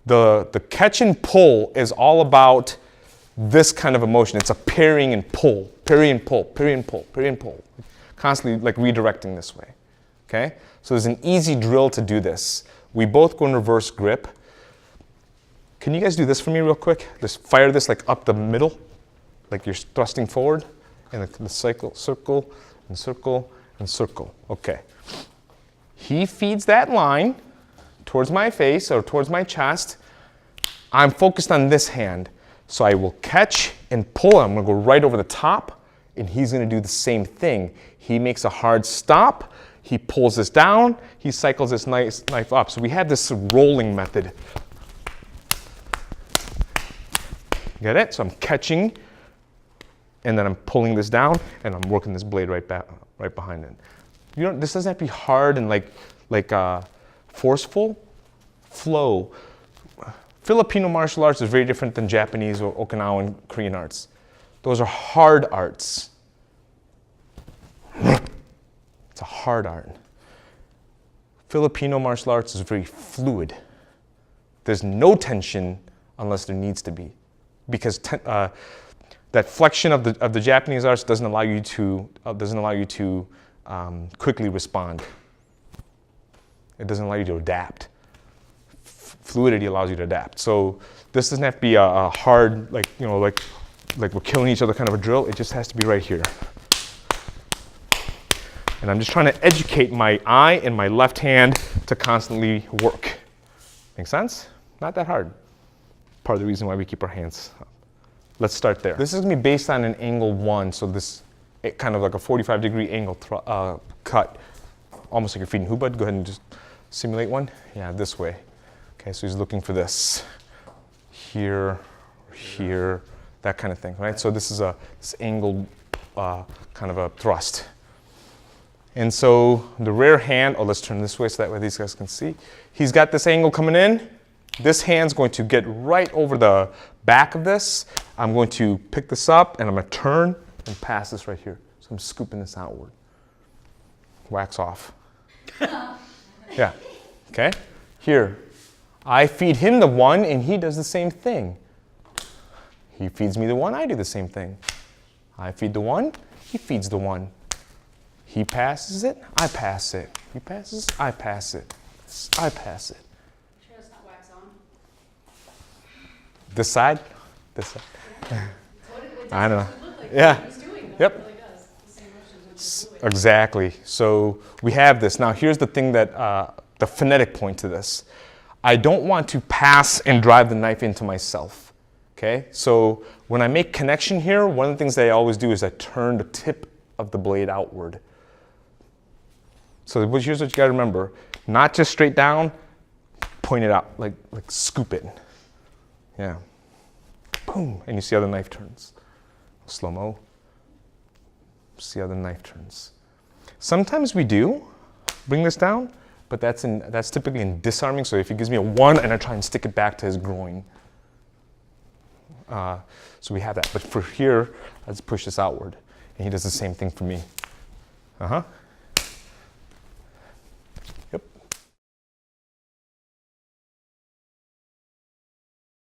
The catch and pull is all about this kind of a motion. It's a parrying and pull, parry and pull, parry and pull, parry and pull. Constantly like redirecting this way, okay? So there's an easy drill to do this. We both go in reverse grip. Can you guys do this for me real quick? Just fire this like up the middle, like you're thrusting forward, and the cycle, circle, and circle, and circle. Okay. He feeds that line towards my face or towards my chest. I'm focused on this hand. So I will catch and pull. I'm gonna go right over the top, and he's gonna do the same thing. He makes a hard stop. He pulls this down. He cycles this knife up. So we have this rolling method. Get it? So I'm catching, and then I'm pulling this down, and I'm working this blade right behind it. You know, this doesn't have to be hard and like forceful. Flow. Filipino martial arts is very different than Japanese or Okinawan Korean arts. Those are hard arts. It's a hard art. Filipino martial arts is very fluid. There's no tension unless there needs to be, because that flexion of the Japanese arts doesn't allow you to quickly respond. It doesn't allow you to adapt. Fluidity allows you to adapt. So this doesn't have to be a hard, like we're killing each other kind of a drill. It just has to be right here. And I'm just trying to educate my eye and my left hand to constantly work. Make sense? Not that hard. Part of the reason why we keep our hands up. Let's start there. This is gonna be based on an angle 1, so this kind of like a 45-degree angle cut, almost like you're feeding hubad. Go ahead and just simulate one. Yeah, this way. Okay, so he's looking for this here, here, that kind of thing, right? So this is this angled kind of a thrust. And so the rear hand, let's turn this way so that way these guys can see. He's got this angle coming in. This hand's going to get right over the back of this. I'm going to pick this up and I'm gonna turn and pass this right here. So I'm scooping this outward. Wax off. Yeah, okay? Here. I feed him the 1 and he does the same thing. He feeds me the 1, I do the same thing. I feed the 1, he feeds the 1. He passes it, I pass it. He passes, I pass it. I pass it. Sure it's not wax on? This side? This side. Yeah. I don't know. Like yeah. He's doing, yep. It really does. The same motions Exactly. So we have this. Now here's the thing that, the phonetic point to this. I don't want to pass and drive the knife into myself, okay? So when I make connection here, one of the things that I always do is I turn the tip of the blade outward. So here's what you gotta remember. Not just straight down, point it out, like scoop it. Yeah. Boom, and you see how the knife turns. Slow-mo. See how the knife turns. Sometimes we do bring this down, but that's typically in disarming. So if he gives me a 1 and I try and stick it back to his groin. So we have that. But for here, let's push this outward. And he does the same thing for me. Uh-huh.